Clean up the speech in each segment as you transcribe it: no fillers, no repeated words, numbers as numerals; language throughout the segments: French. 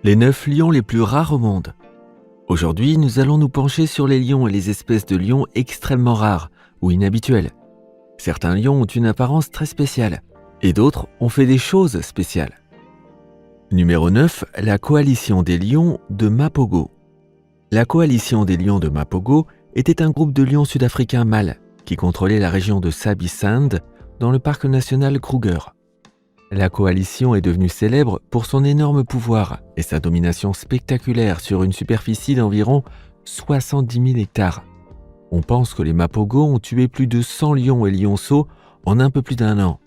Les 9 lions les plus rares au monde. Aujourd'hui, nous allons nous pencher sur les lions et les espèces de lions extrêmement rares ou inhabituelles. Certains lions ont une apparence très spéciale et d'autres ont fait des choses spéciales. Numéro 9, la coalition des lions de Mapogo. La coalition des lions de Mapogo était un groupe de lions sud-africains mâles qui contrôlait la région de Sabi-Sand dans le parc national Kruger. La coalition est devenue célèbre pour son énorme pouvoir et sa domination spectaculaire sur une superficie d'environ 70 000 hectares. On pense que les Mapogo ont tué plus de 100 lions et lionceaux en un peu plus d'un an.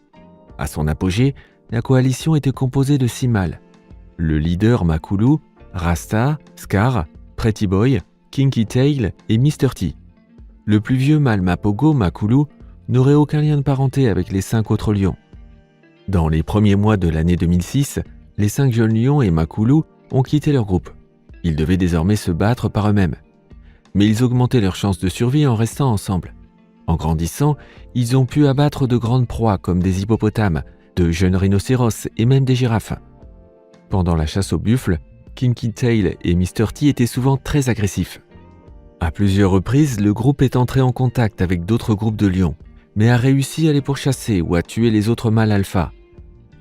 À son apogée, la coalition était composée de 6 mâles. Le leader Makulu, Rasta, Scar, Pretty Boy, Kinky Tail et Mr. T. Le plus vieux mâle Mapogo, Makulu, n'aurait aucun lien de parenté avec les 5 autres lions. Dans les premiers mois de l'année 2006, les 5 jeunes lions et Makulu ont quitté leur groupe. Ils devaient désormais se battre par eux-mêmes. Mais ils augmentaient leurs chances de survie en restant ensemble. En grandissant, ils ont pu abattre de grandes proies comme des hippopotames, de jeunes rhinocéros et même des girafes. Pendant la chasse aux buffles, Kinky Tail et Mr. T étaient souvent très agressifs. À plusieurs reprises, le groupe est entré en contact avec d'autres groupes de lions, mais a réussi à les pourchasser ou à tuer les autres mâles alpha.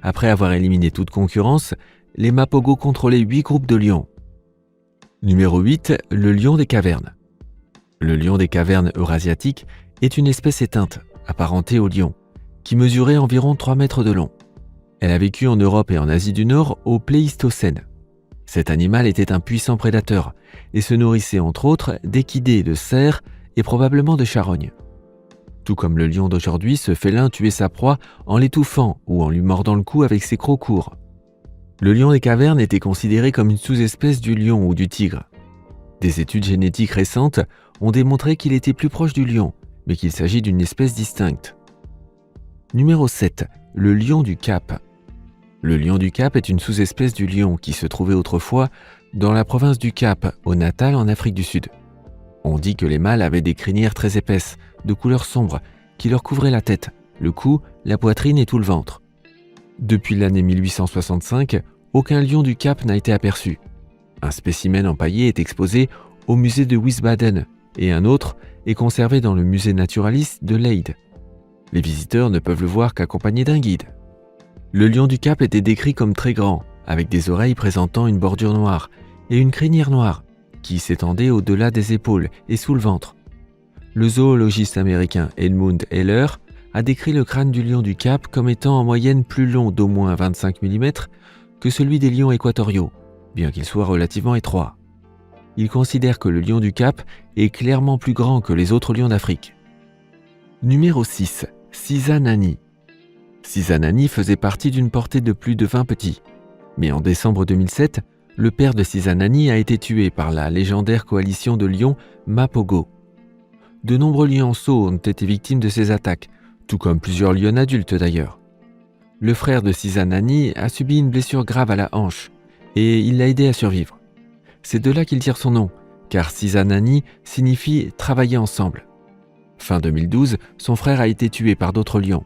Après avoir éliminé toute concurrence, les Mapogo contrôlaient 8 groupes de lions. Numéro 8, le lion des cavernes. Le lion des cavernes eurasiatiques est une espèce éteinte, apparentée au lion, qui mesurait environ 3 mètres de long. Elle a vécu en Europe et en Asie du Nord au Pléistocène. Cet animal était un puissant prédateur et se nourrissait entre autres d'équidés, de cerfs et probablement de charognes. Tout comme le lion d'aujourd'hui, ce félin tuait sa proie en l'étouffant ou en lui mordant le cou avec ses crocs courts. Le lion des cavernes était considéré comme une sous-espèce du lion ou du tigre. Des études génétiques récentes ont démontré qu'il était plus proche du lion, mais qu'il s'agit d'une espèce distincte. Numéro 7, le lion du Cap. Le lion du Cap est une sous-espèce du lion qui se trouvait autrefois dans la province du Cap, au Natal en Afrique du Sud. On dit que les mâles avaient des crinières très épaisses, de couleur sombre, qui leur couvraient la tête, le cou, la poitrine et tout le ventre. Depuis l'année 1865, aucun lion du Cap n'a été aperçu. Un spécimen empaillé est exposé au musée de Wiesbaden et un autre est conservé dans le musée naturaliste de Leyde. Les visiteurs ne peuvent le voir qu'accompagnés d'un guide. Le lion du Cap était décrit comme très grand, avec des oreilles présentant une bordure noire et une crinière noire qui s'étendait au-delà des épaules et sous le ventre. Le zoologiste américain Edmund Heller a décrit le crâne du lion du Cap comme étant en moyenne plus long d'au moins 25 mm que celui des lions équatoriaux, bien qu'il soit relativement étroit. Il considère que le lion du Cap est clairement plus grand que les autres lions d'Afrique. Numéro 6, Sizanani. Sizanani faisait partie d'une portée de plus de 20 petits. Mais en décembre 2007, le père de Sizanani a été tué par la légendaire coalition de lions Mapogo. De nombreux lionceaux ont été victimes de ces attaques, tout comme plusieurs lions adultes d'ailleurs. Le frère de Sizanani a subi une blessure grave à la hanche et il l'a aidé à survivre. C'est de là qu'il tire son nom, car Sizanani signifie « travailler ensemble ». Fin 2012, son frère a été tué par d'autres lions.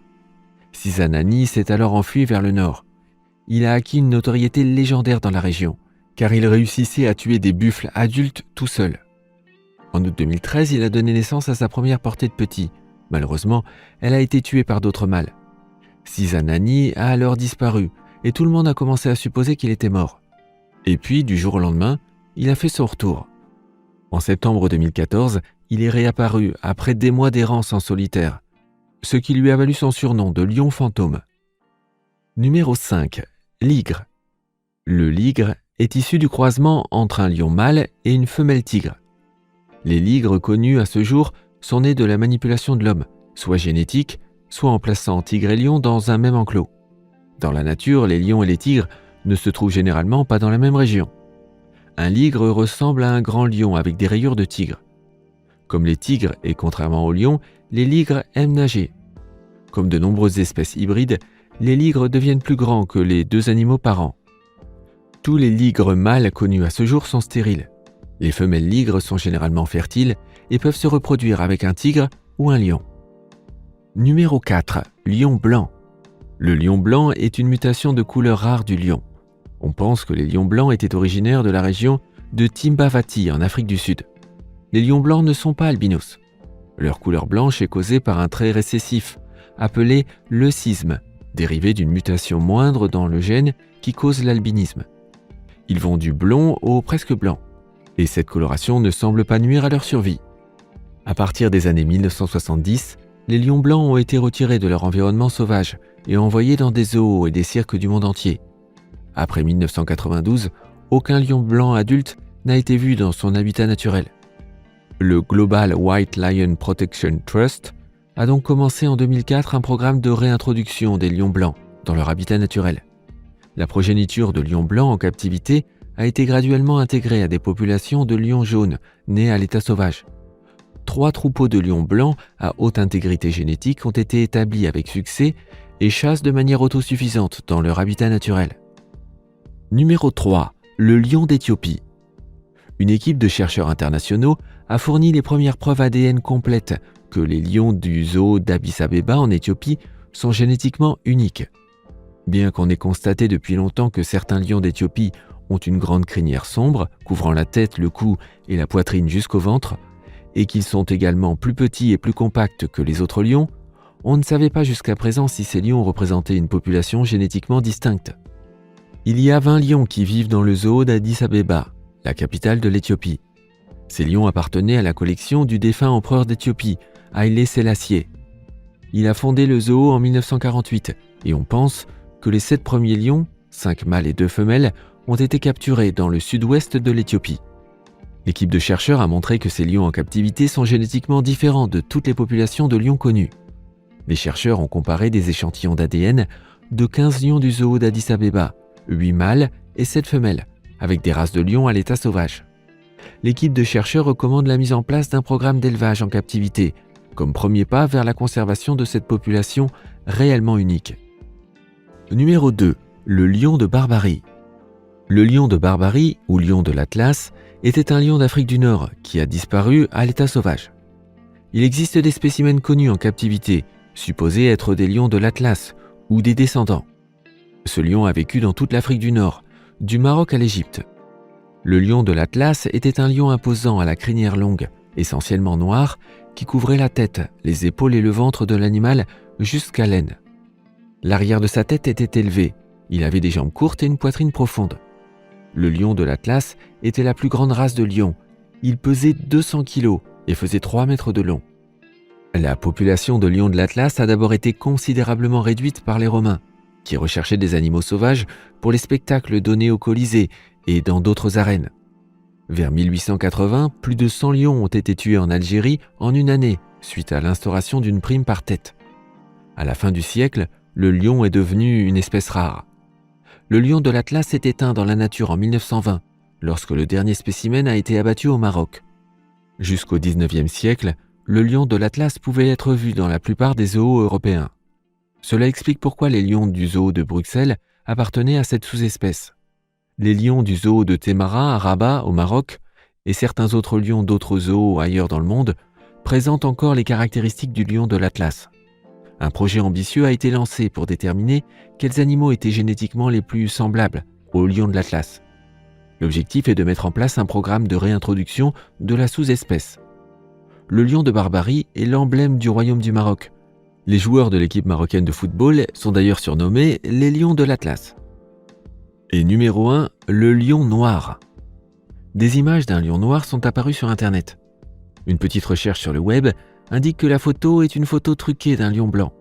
Sizanani s'est alors enfui vers le nord. Il a acquis une notoriété légendaire dans la région, car il réussissait à tuer des buffles adultes tout seul. En août 2013, il a donné naissance à sa première portée de petits. Malheureusement, elle a été tuée par d'autres mâles. Sizanani a alors disparu et tout le monde a commencé à supposer qu'il était mort. Et puis, du jour au lendemain, il a fait son retour. En septembre 2014, il est réapparu après des mois d'errance en solitaire, ce qui lui a valu son surnom de lion fantôme. Numéro 5, l'hygre. Le lygre est issu du croisement entre un lion mâle et une femelle tigre. Les lygres connus à ce jour sont nés de la manipulation de l'homme, soit génétique, soit en plaçant tigre et lion dans un même enclos. Dans la nature, les lions et les tigres ne se trouvent généralement pas dans la même région. Un lygre ressemble à un grand lion avec des rayures de tigre. Comme les tigres et contrairement aux lions, les lygres aiment nager. Comme de nombreuses espèces hybrides, les lygres deviennent plus grands que les 2 animaux parents. Tous les lygres mâles connus à ce jour sont stériles. Les femelles lygres sont généralement fertiles et peuvent se reproduire avec un tigre ou un lion. Numéro 4, lion blanc. Le lion blanc est une mutation de couleur rare du lion. On pense que les lions blancs étaient originaires de la région de Timbavati en Afrique du Sud. Les lions blancs ne sont pas albinos. Leur couleur blanche est causée par un trait récessif, appelé leucisme, dérivé d'une mutation moindre dans le gène qui cause l'albinisme. Ils vont du blond au presque blanc, et cette coloration ne semble pas nuire à leur survie. À partir des années 1970, les lions blancs ont été retirés de leur environnement sauvage et envoyés dans des zoos et des cirques du monde entier. Après 1992, aucun lion blanc adulte n'a été vu dans son habitat naturel. Le Global White Lion Protection Trust a donc commencé en 2004 un programme de réintroduction des lions blancs dans leur habitat naturel. La progéniture de lions blancs en captivité a été graduellement intégrée à des populations de lions jaunes nés à l'état sauvage. 3 troupeaux de lions blancs à haute intégrité génétique ont été établis avec succès et chassent de manière autosuffisante dans leur habitat naturel. Numéro 3. Le lion d'Éthiopie. Une équipe de chercheurs internationaux a fourni les premières preuves ADN complètes que les lions du zoo d'Addis Abeba en Éthiopie sont génétiquement uniques. Bien qu'on ait constaté depuis longtemps que certains lions d'Éthiopie ont une grande crinière sombre, couvrant la tête, le cou et la poitrine jusqu'au ventre, et qu'ils sont également plus petits et plus compacts que les autres lions, on ne savait pas jusqu'à présent si ces lions représentaient une population génétiquement distincte. Il y a 20 lions qui vivent dans le zoo d'Addis Abeba, la capitale de l'Éthiopie. Ces lions appartenaient à la collection du défunt empereur d'Éthiopie, Haïlé Sélassié. Il a fondé le zoo en 1948 et on pense que les 7 premiers lions, 5 mâles et 2 femelles, ont été capturés dans le sud-ouest de l'Éthiopie. L'équipe de chercheurs a montré que ces lions en captivité sont génétiquement différents de toutes les populations de lions connues. Les chercheurs ont comparé des échantillons d'ADN de 15 lions du zoo d'Addis Abeba, 8 mâles et 7 femelles, avec des races de lions à l'état sauvage. L'équipe de chercheurs recommande la mise en place d'un programme d'élevage en captivité, comme premier pas vers la conservation de cette population réellement unique. Numéro 2. Le lion de Barbarie. Le lion de Barbarie, ou lion de l'Atlas, était un lion d'Afrique du Nord qui a disparu à l'état sauvage. Il existe des spécimens connus en captivité, supposés être des lions de l'Atlas ou des descendants. Ce lion a vécu dans toute l'Afrique du Nord, du Maroc à l'Égypte. Le lion de l'Atlas était un lion imposant à la crinière longue, essentiellement noire, qui couvrait la tête, les épaules et le ventre de l'animal jusqu'à l'aine. L'arrière de sa tête était élevé, il avait des jambes courtes et une poitrine profonde. Le lion de l'Atlas était la plus grande race de lions. Il pesait 200 kg et faisait 3 mètres de long. La population de lions de l'Atlas a d'abord été considérablement réduite par les Romains, qui recherchaient des animaux sauvages pour les spectacles donnés au Colisée et dans d'autres arènes. Vers 1880, plus de 100 lions ont été tués en Algérie en une année, suite à l'instauration d'une prime par tête. À la fin du siècle, le lion est devenu une espèce rare. Le lion de l'Atlas s'est éteint dans la nature en 1920, lorsque le dernier spécimen a été abattu au Maroc. Jusqu'au XIXe siècle, le lion de l'Atlas pouvait être vu dans la plupart des zoos européens. Cela explique pourquoi les lions du zoo de Bruxelles appartenaient à cette sous-espèce. Les lions du zoo de Témara à Rabat au Maroc et certains autres lions d'autres zoos ailleurs dans le monde présentent encore les caractéristiques du lion de l'Atlas. Un projet ambitieux a été lancé pour déterminer quels animaux étaient génétiquement les plus semblables au lion de l'Atlas. L'objectif est de mettre en place un programme de réintroduction de la sous-espèce. Le lion de Barbarie est l'emblème du royaume du Maroc. Les joueurs de l'équipe marocaine de football sont d'ailleurs surnommés les lions de l'Atlas. Et numéro 1, le lion noir. Des images d'un lion noir sont apparues sur Internet. Une petite recherche sur le web indique que la photo est une photo truquée d'un lion blanc.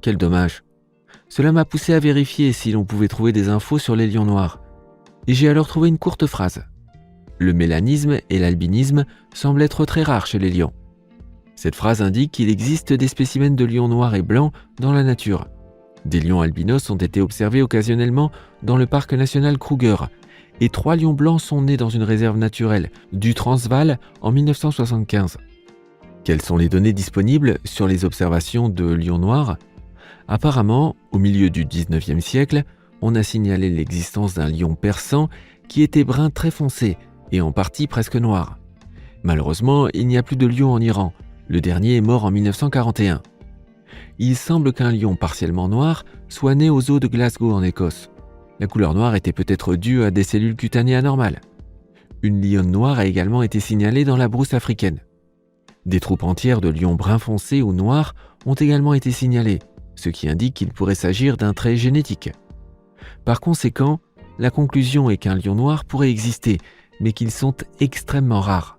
Quel dommage. Cela m'a poussé à vérifier si l'on pouvait trouver des infos sur les lions noirs. Et j'ai alors trouvé une courte phrase. Le mélanisme et l'albinisme semblent être très rares chez les lions. Cette phrase indique qu'il existe des spécimens de lions noirs et blancs dans la nature. Des lions albinos ont été observés occasionnellement dans le parc national Kruger et 3 lions blancs sont nés dans une réserve naturelle du Transvaal en 1975. Quelles sont les données disponibles sur les observations de lions noirs ? Apparemment, au milieu du 19e siècle, on a signalé l'existence d'un lion persan qui était brun très foncé et en partie presque noir. Malheureusement, il n'y a plus de lions en Iran. Le dernier est mort en 1941. Il semble qu'un lion partiellement noir soit né au zoo de Glasgow en Écosse. La couleur noire était peut-être due à des cellules cutanées anormales. Une lionne noire a également été signalée dans la brousse africaine. Des troupes entières de lions bruns foncés ou noirs ont également été signalées, ce qui indique qu'il pourrait s'agir d'un trait génétique. Par conséquent, la conclusion est qu'un lion noir pourrait exister, mais qu'ils sont extrêmement rares.